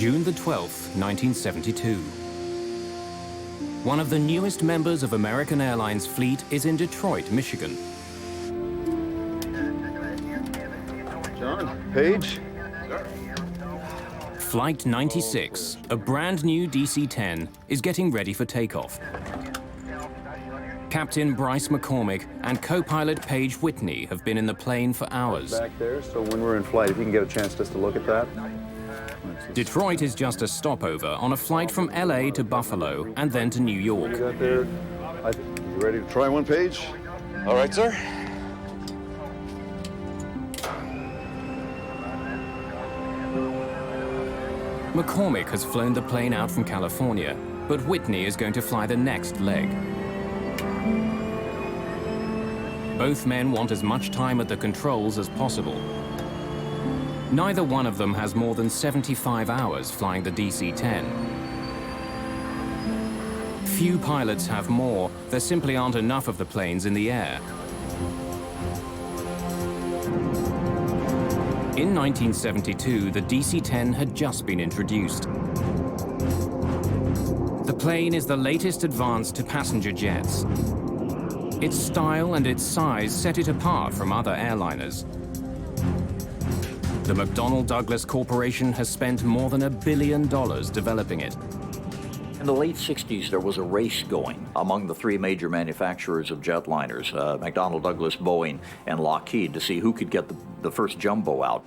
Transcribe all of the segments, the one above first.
June the 12th, 1972. One of the newest members of American Airlines fleet is in Detroit, Michigan. John, Paige. Flight 96, a brand new DC-10, is getting ready for takeoff. Captain Bryce McCormick and co-pilot Paige Whitney have been in the plane for hours. Back there, so when we're in flight, if you can get a chance just to look at that. Detroit is just a stopover on a flight from LA to Buffalo and then to New York. You got there? You ready to try one, Paige? All right, sir. McCormick has flown the plane out from California, but Whitney is going to fly the next leg. Both men want as much time at the controls as possible. Neither one of them has more than 75 hours flying the DC-10. Few pilots have more. There simply aren't enough of the planes in the air. In 1972, the DC-10 had just been introduced. The plane is the latest advance to passenger jets. Its style and its size set it apart from other airliners. The McDonnell Douglas Corporation has spent more than $1 billion developing it. In the late 60s, there was a race going among the three major manufacturers of jetliners, McDonnell Douglas, Boeing, and Lockheed, to see who could get the first jumbo out.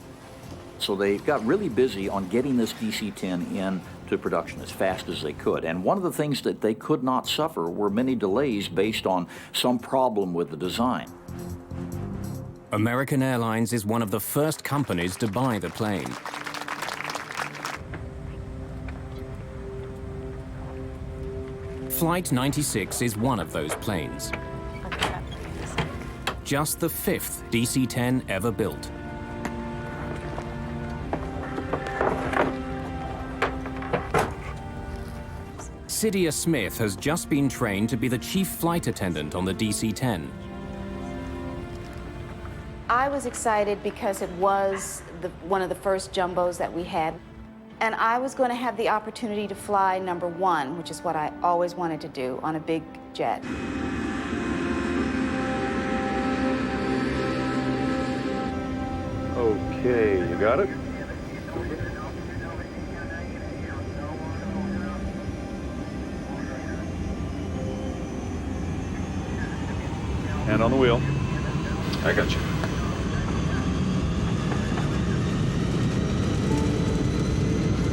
So they got really busy on getting this DC-10 into production as fast as they could. And one of the things that they could not suffer were many delays based on some problem with the design. American Airlines is one of the first companies to buy the plane. Flight 96 is one of those planes. Just the fifth DC-10 ever built. Cydia Smith has just been trained to be the chief flight attendant on the DC-10. I was excited because it was one of the first jumbos that we had. And I was going to have the opportunity to fly number one, which is what I always wanted to do on a big jet. Okay, you got it? Hand on the wheel. I got you.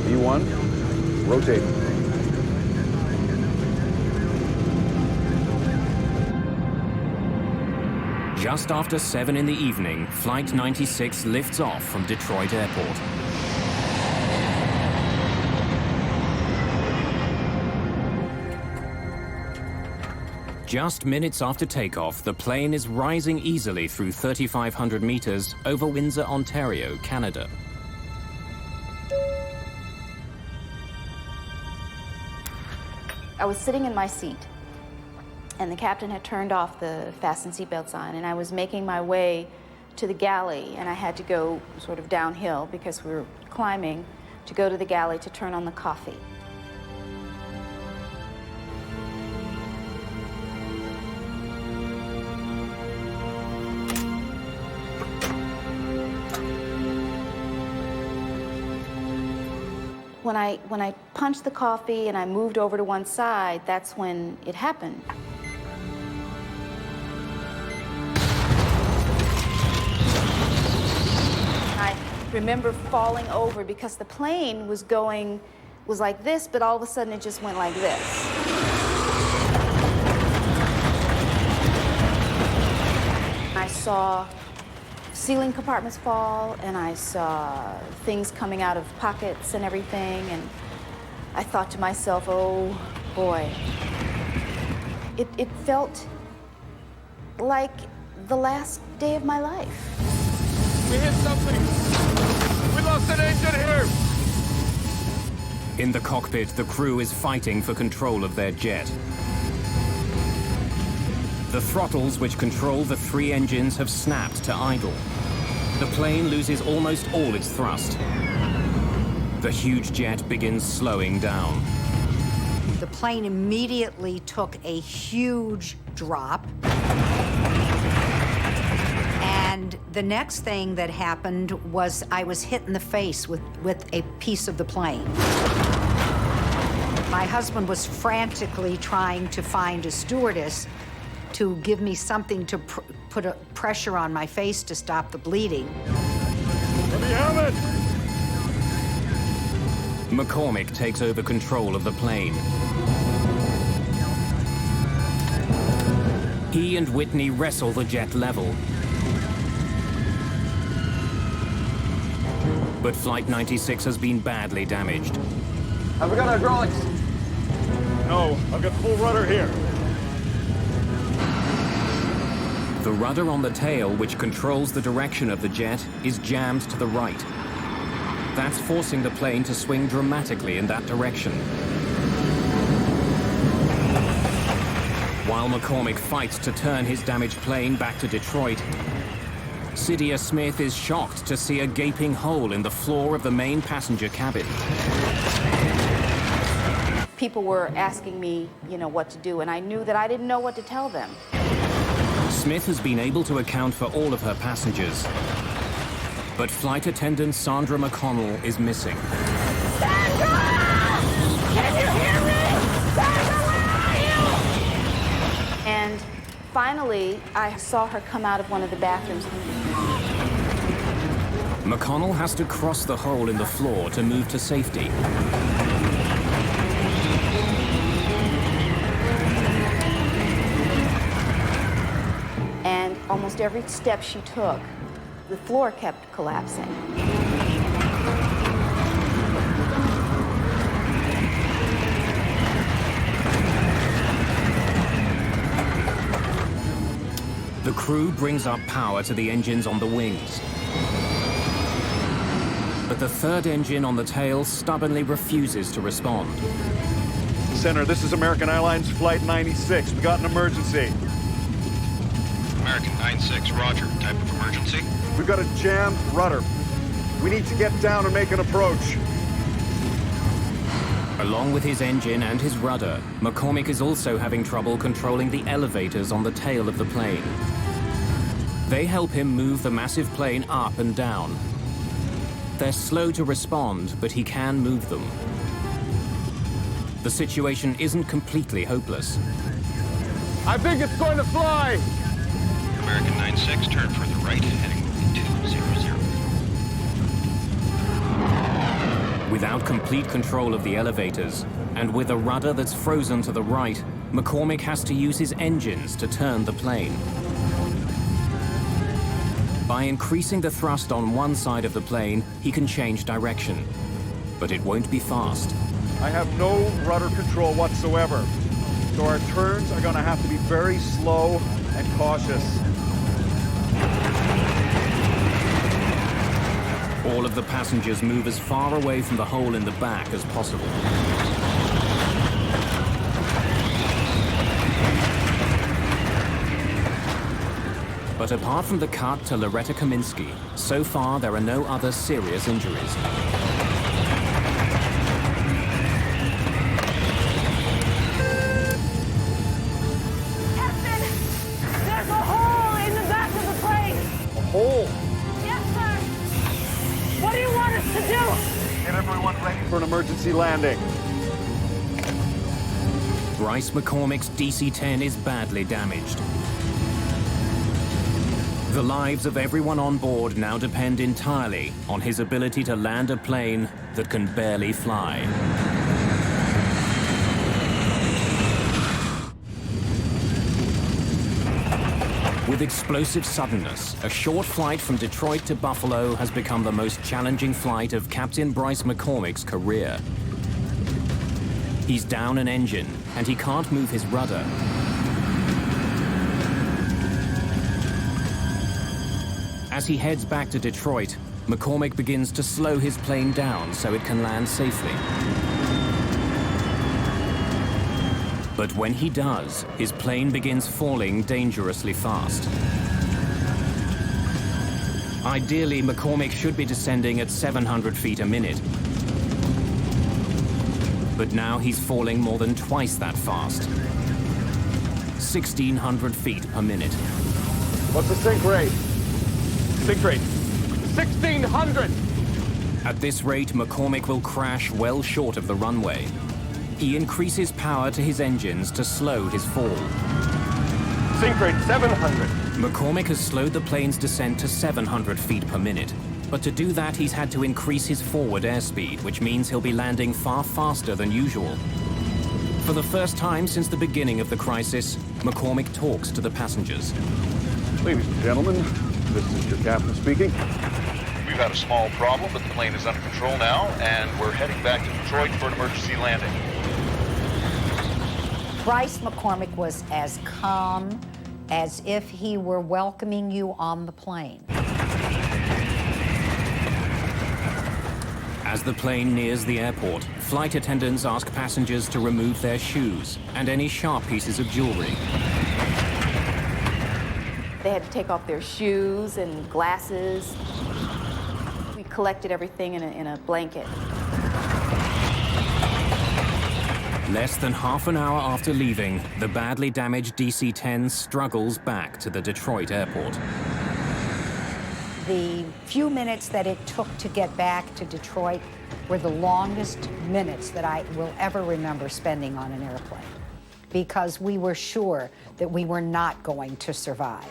V1, rotate. Just after 7 in the evening, Flight 96 lifts off from Detroit Airport. Just minutes after takeoff, the plane is rising easily through 3,500 meters over Windsor, Ontario, Canada. I was sitting in my seat, and the captain had turned off the fasten seatbelt sign, and I was making my way to the galley, and I had to go sort of downhill because we were climbing to go to the galley to turn on the coffee. When I punched the coffee and I moved over to one side, that's when it happened. I remember falling over because the plane was like this, but all of a sudden it just went like this. I saw ceiling compartments fall, and I saw things coming out of pockets and everything, and I thought to myself, oh boy. It felt like the last day of my life. We hit something. We lost an engine here. In the cockpit, the crew is fighting for control of their jet. The throttles which control the three engines have snapped to idle. The plane loses almost all its thrust. The huge jet begins slowing down. The plane immediately took a huge drop. And the next thing that happened was I was hit in the face with a piece of the plane. My husband was frantically trying to find a stewardess to give me something to put a pressure on my face to stop the bleeding. Let me have it! McCormick takes over control of the plane. He and Whitney wrestle the jet level. But Flight 96 has been badly damaged. Have we got hydraulics? No, I've got full rudder here. The rudder on the tail, which controls the direction of the jet, is jammed to the right. That's forcing the plane to swing dramatically in that direction. While McCormick fights to turn his damaged plane back to Detroit, Cydia Smith is shocked to see a gaping hole in the floor of the main passenger cabin. People were asking me, you know, what to do, and I knew that I didn't know what to tell them. Smith has been able to account for all of her passengers. But flight attendant Sandra McConnell is missing. Sandra! Can you hear me? Sandra, where are you? And finally, I saw her come out of one of the bathrooms. McConnell has to cross the hole in the floor to move to safety. And almost every step she took, the floor kept collapsing. The crew brings up power to the engines on the wings. But the third engine on the tail stubbornly refuses to respond. Center, this is American Airlines Flight 96. We got an emergency. American 96, roger. Type of emergency? We've got a jammed rudder. We need to get down and make an approach. Along with his engine and his rudder, McCormick is also having trouble controlling the elevators on the tail of the plane. They help him move the massive plane up and down. They're slow to respond, but he can move them. The situation isn't completely hopeless. I think it's going to fly. American 96, turn further right, heading 200. Without complete control of the elevators, and with a rudder that's frozen to the right, McCormick has to use his engines to turn the plane. By increasing the thrust on one side of the plane, he can change direction. But it won't be fast. I have no rudder control whatsoever. So our turns are going to have to be very slow and cautious. All of the passengers move as far away from the hole in the back as possible. But apart from the cut to Loretta Kaminsky, so far there are no other serious injuries. Captain, there's a hole in the back of the plane. A hole. Yes, sir. What do you want us to do? Get everyone ready for an emergency landing. Bryce McCormick's DC-10 is badly damaged. The lives of everyone on board now depend entirely on his ability to land a plane that can barely fly. With explosive suddenness, a short flight from Detroit to Buffalo has become the most challenging flight of Captain Bryce McCormick's career. He's down an engine, and he can't move his rudder. As he heads back to Detroit, McCormick begins to slow his plane down so it can land safely. But when he does, his plane begins falling dangerously fast. Ideally, McCormick should be descending at 700 feet a minute. But now he's falling more than twice that fast. 1,600 feet per minute. What's the sink rate? Sink rate. 1,600! At this rate, McCormick will crash well short of the runway. He increases power to his engines to slow his fall. Sink rate 700. McCormick has slowed the plane's descent to 700 feet per minute. But to do that, he's had to increase his forward airspeed, which means he'll be landing far faster than usual. For the first time since the beginning of the crisis, McCormick talks to the passengers. Ladies and gentlemen, this is your captain speaking. We've had a small problem, but the plane is under control now, and we're heading back to Detroit for an emergency landing. Bryce McCormick was as calm as if he were welcoming you on the plane. As the plane nears the airport, flight attendants ask passengers to remove their shoes and any sharp pieces of jewelry. They had to take off their shoes and glasses. We collected everything in a blanket. Less than half an hour after leaving, the badly damaged DC-10 struggles back to the Detroit airport. The few minutes that it took to get back to Detroit were the longest minutes that I will ever remember spending on an airplane, because we were sure that we were not going to survive.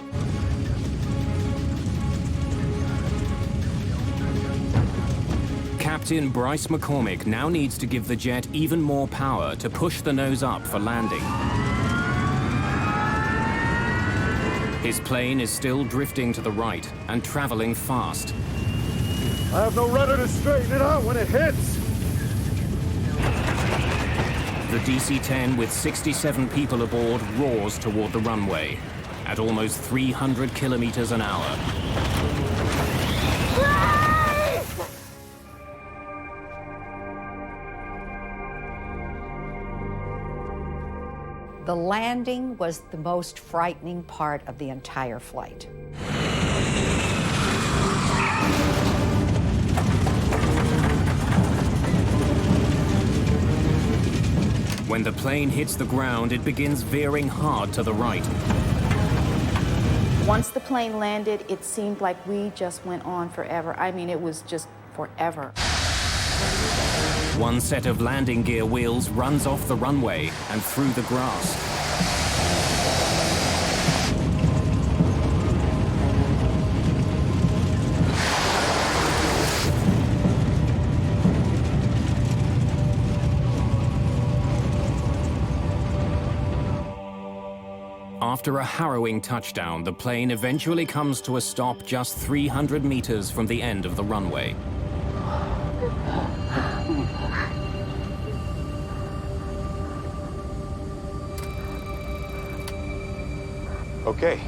Captain Bryce McCormick now needs to give the jet even more power to push the nose up for landing. His plane is still drifting to the right and traveling fast. I have no rudder to straighten it out when it hits. The DC-10 with 67 people aboard roars toward the runway at almost 300 kilometers an hour. The landing was the most frightening part of the entire flight. When the plane hits the ground, it begins veering hard to the right. Once the plane landed, it seemed like we just went on forever. I mean, it was just forever. One set of landing gear wheels runs off the runway and through the grass. After a harrowing touchdown, the plane eventually comes to a stop just 300 meters from the end of the runway. Okay.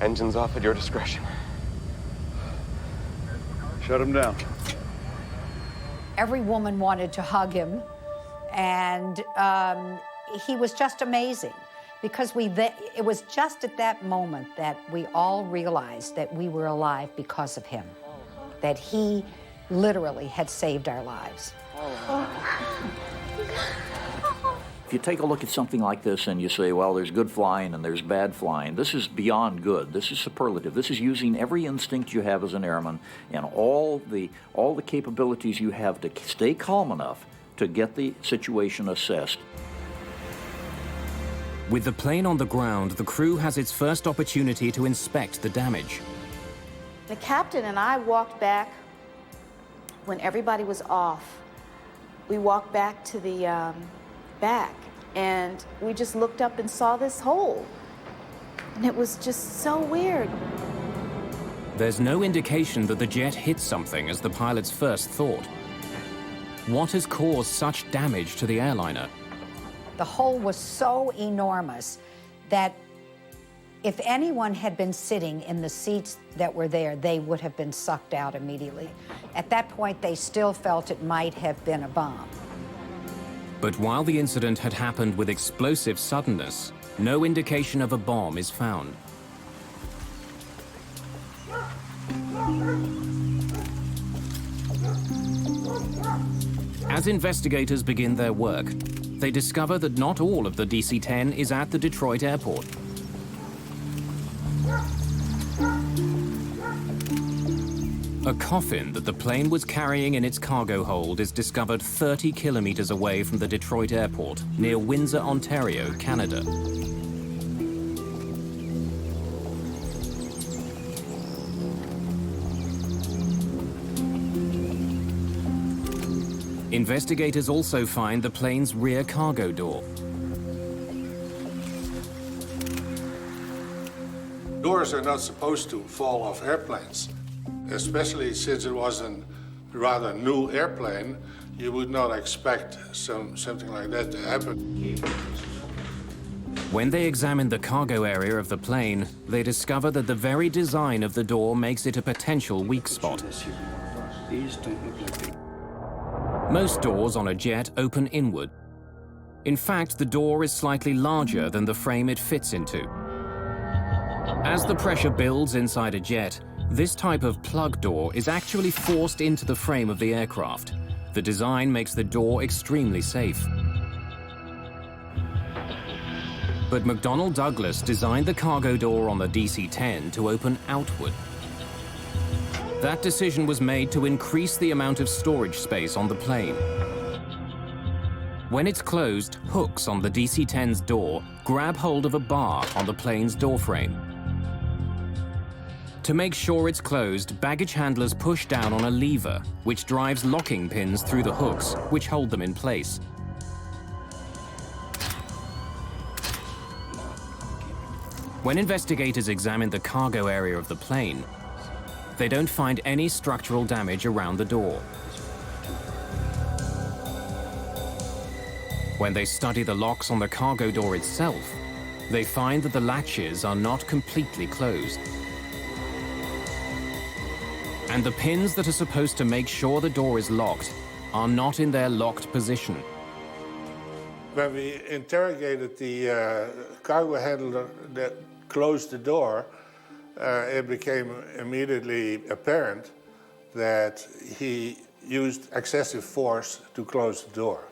Engines off at your discretion. Shut him down. Every woman wanted to hug him, and he was just amazing, because it was just at that moment that we all realized that we were alive because of him, that he literally had saved our lives. If you take a look at something like this and you say, well, there's good flying and there's bad flying, this is beyond good. This is superlative. This is using every instinct you have as an airman and all the capabilities you have to stay calm enough to get the situation assessed. With the plane on the ground, the crew has its first opportunity to inspect the damage. The captain and I walked back when everybody was off. We walked back to the back, and we just looked up and saw this hole. And it was just so weird. There's no indication that the jet hit something as the pilots first thought. What has caused such damage to the airliner? The hole was so enormous that if anyone had been sitting in the seats that were there, they would have been sucked out immediately. At that point, they still felt it might have been a bomb. But while the incident had happened with explosive suddenness, no indication of a bomb is found. As investigators begin their work, they discover that not all of the DC-10 is at the Detroit airport. A coffin that the plane was carrying in its cargo hold is discovered 30 kilometers away from the Detroit airport, near Windsor, Ontario, Canada. Investigators also find the plane's rear cargo door. Doors are not supposed to fall off airplanes, especially since it was a rather new airplane. You would not expect something like that to happen. When they examine the cargo area of the plane, they discover that the very design of the door makes it a potential weak spot. Most doors on a jet open inward. In fact, the door is slightly larger than the frame it fits into. As the pressure builds inside a jet, this type of plug door is actually forced into the frame of the aircraft. The design makes the door extremely safe. But McDonnell Douglas designed the cargo door on the DC-10 to open outward. That decision was made to increase the amount of storage space on the plane. When it's closed, hooks on the DC-10's door grab hold of a bar on the plane's doorframe. To make sure it's closed, baggage handlers push down on a lever, which drives locking pins through the hooks, which hold them in place. When investigators examine the cargo area of the plane, they don't find any structural damage around the door. When they study the locks on the cargo door itself, they find that the latches are not completely closed. And the pins that are supposed to make sure the door is locked are not in their locked position. When we interrogated the cargo handler that closed the door, it became immediately apparent that he used excessive force to close the door.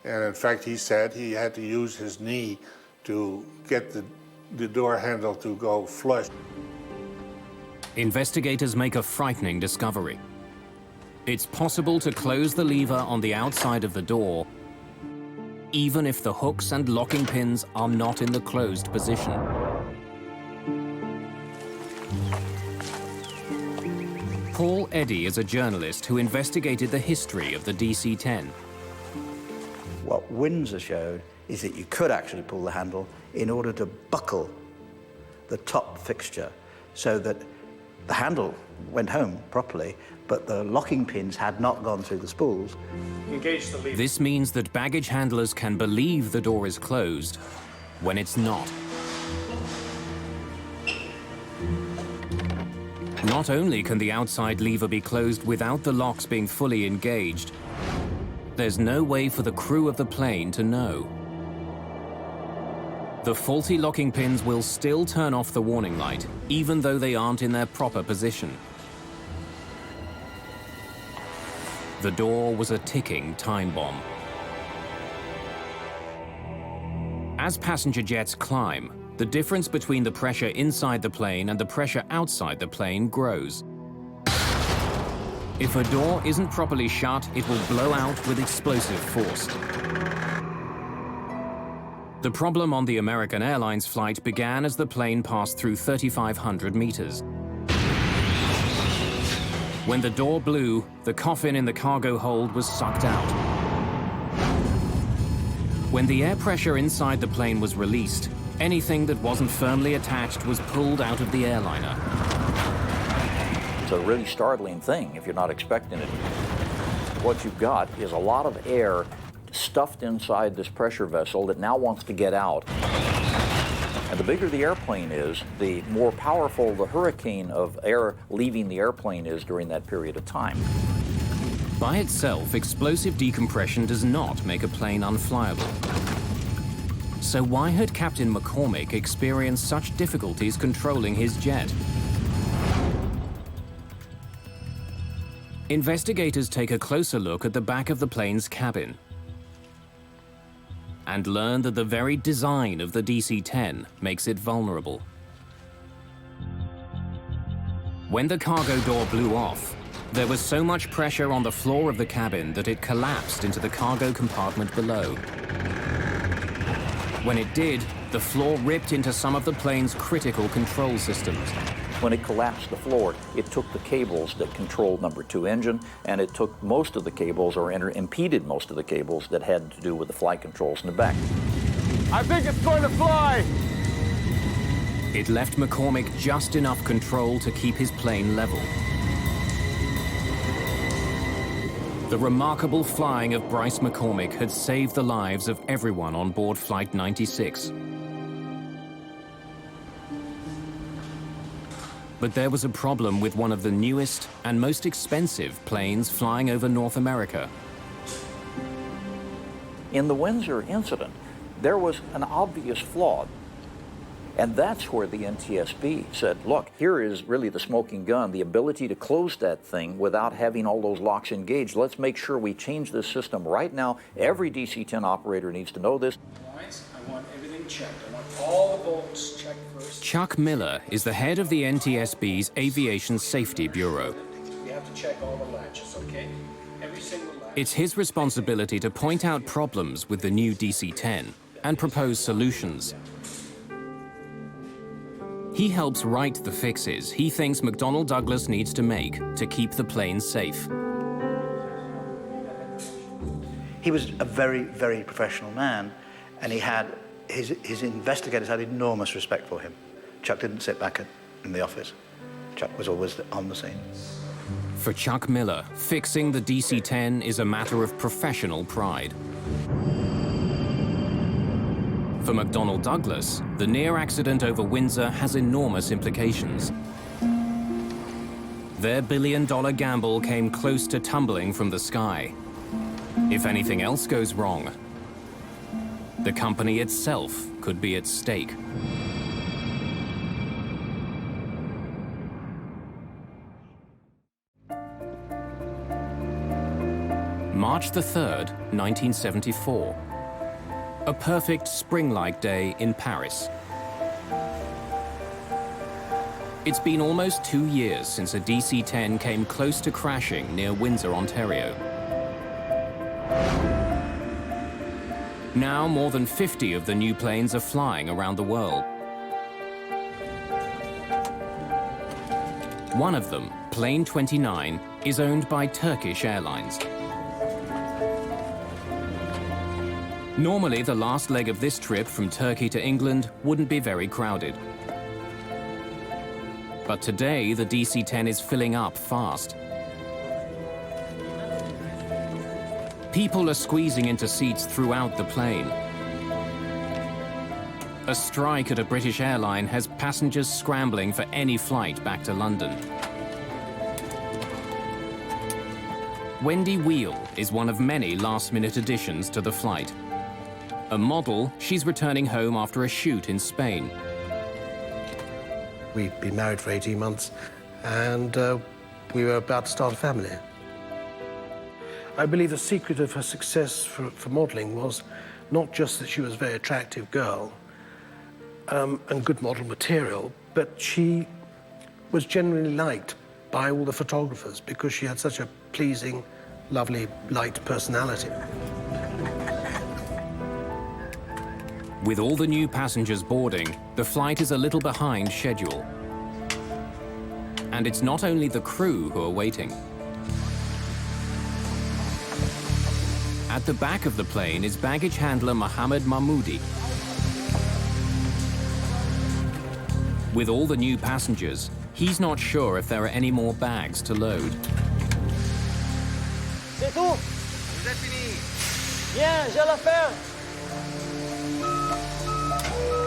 And in fact, he said he had to use his knee to get the door handle to go flush. Investigators make a frightening discovery. It's possible to close the lever on the outside of the door, even if the hooks and locking pins are not in the closed position. Paul Eddy is a journalist who investigated the history of the DC-10. What Windsor showed is that you could actually pull the handle in order to buckle the top fixture so that the handle went home properly, but the locking pins had not gone through the spools. Engage the lever. This means that baggage handlers can believe the door is closed when it's not. Not only can the outside lever be closed without the locks being fully engaged, there's no way for the crew of the plane to know. The faulty locking pins will still turn off the warning light, even though they aren't in their proper position. The door was a ticking time bomb. As passenger jets climb, the difference between the pressure inside the plane and the pressure outside the plane grows. If a door isn't properly shut, it will blow out with explosive force. The problem on the American Airlines flight began as the plane passed through 3,500 meters. When the door blew, the coffin in the cargo hold was sucked out. When the air pressure inside the plane was released, anything that wasn't firmly attached was pulled out of the airliner. It's a really startling thing if you're not expecting it. What you've got is a lot of air stuffed inside this pressure vessel that now wants to get out. And the bigger the airplane is, the more powerful the hurricane of air leaving the airplane is during that period of time. By itself, explosive decompression does not make a plane unflyable. So why had Captain McCormick experienced such difficulties controlling his jet? Investigators take a closer look at the back of the plane's cabin and learn that the very design of the DC-10 makes it vulnerable. When the cargo door blew off, there was so much pressure on the floor of the cabin that it collapsed into the cargo compartment below. When it did, the floor ripped into some of the plane's critical control systems. When it collapsed the floor, it took the cables that controlled number 2 engine, and it took most of the cables, or impeded most of the cables that had to do with the flight controls in the back. I think it's going to fly! It left McCormick just enough control to keep his plane level. The remarkable flying of Bryce McCormick had saved the lives of everyone on board Flight 96. But there was a problem with one of the newest and most expensive planes flying over North America. In the Windsor incident, there was an obvious flaw. And that's where the NTSB said, look, here is really the smoking gun, the ability to close that thing without having all those locks engaged. Let's make sure we change this system right now. Every DC-10 operator needs to know this. I want everything checked. I want all the bolts checked first. Chuck Miller is the head of the NTSB's Aviation Safety Bureau. We have to check all the latches, okay? Every single latch. It's his responsibility to point out problems with the new DC-10 and propose solutions. He helps write the fixes he thinks McDonnell Douglas needs to make to keep the plane safe. He was a very, very professional man, and he had his investigators had enormous respect for him. Chuck didn't sit back in the office. Chuck was always on the scene. For Chuck Miller, fixing the DC-10 is a matter of professional pride. For McDonnell Douglas, the near accident over Windsor has enormous implications. Their billion-dollar gamble came close to tumbling from the sky. If anything else goes wrong, the company itself could be at stake. March the 3rd, 1974. A perfect spring-like day in Paris. It's been almost 2 years since a DC-10 came close to crashing near Windsor, Ontario. Now, more than 50 of the new planes are flying around the world. One of them, Plane 29, is owned by Turkish Airlines. Normally, the last leg of this trip from Turkey to England wouldn't be very crowded. But today, the DC-10 is filling up fast. People are squeezing into seats throughout the plane. A strike at a British airline has passengers scrambling for any flight back to London. Wendy Wheel is one of many last-minute additions to the flight. A model, she's returning home after a shoot in Spain. We'd been married for 18 months, and we were about to start a family. I believe the secret of her success for modeling was not just that she was a very attractive girl and good model material, but she was genuinely liked by all the photographers because she had such a pleasing, lovely, light personality. With all the new passengers boarding, the flight is a little behind schedule. And it's not only the crew who are waiting. At the back of the plane is baggage handler Mohammed Mahmoudi. With all the new passengers, he's not sure if there are any more bags to load. C'est tout. Vous êtes fini. Bien, j'ai l'affaire.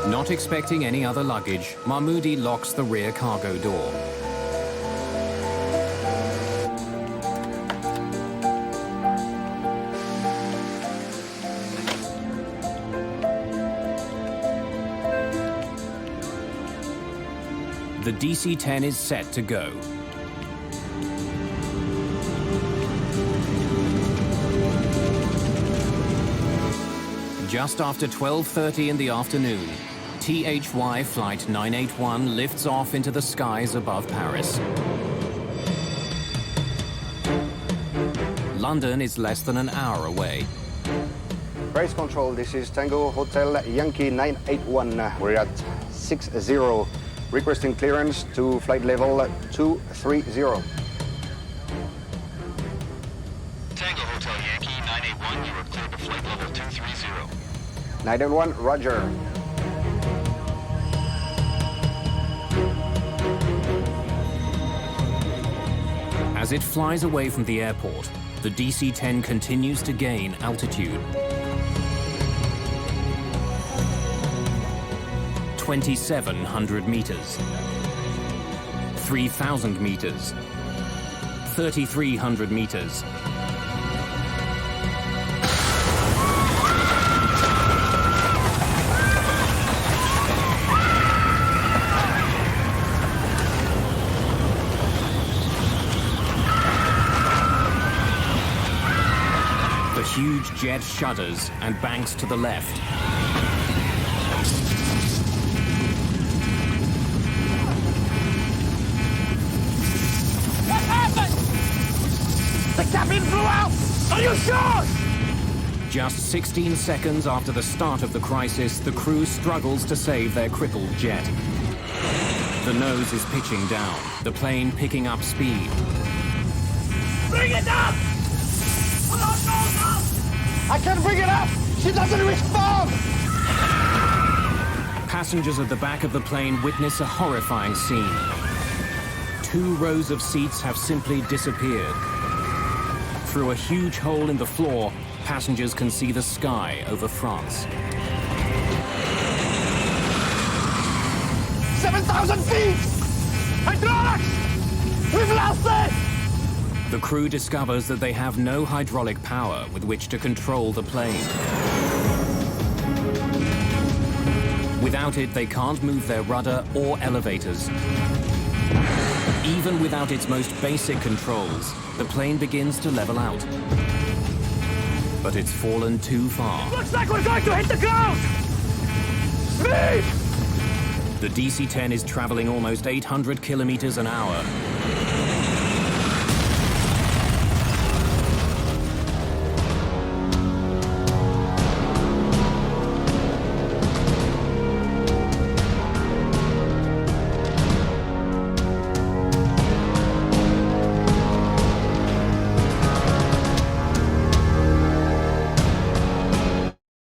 Not expecting any other luggage, Mahmoudi locks the rear cargo door. The DC-10 is set to go. Just after 12:30 in the afternoon, THY Flight 981 lifts off into the skies above Paris. London is less than an hour away. Price control, this is Tango Hotel Yankee 981. We're at 60, requesting clearance to flight level 230. Tango Hotel Yankee 981, you are cleared to flight level 230. 981, roger. As it flies away from the airport, the DC-10 continues to gain altitude. 2,700 meters, 3,000 meters, 3,300 meters. The huge jet shudders and banks to the left. The cabin blew out! Are you sure? Just 16 seconds after the start of the crisis, the crew struggles to save their crippled jet. The nose is pitching down, the plane picking up speed. Bring it up! I can't bring it up! She doesn't respond! Passengers at the back of the plane witness a horrifying scene. 2 rows of seats have simply disappeared. Through a huge hole in the floor, passengers can see the sky over France. 7,000 feet! Hydraulics! We've lost it! The crew discovers that they have no hydraulic power with which to control the plane. Without it, they can't move their rudder or elevators. Even without its most basic controls, the plane begins to level out. But it's fallen too far. Looks like we're going to hit the ground! Speed! The DC-10 is traveling almost 800 kilometers an hour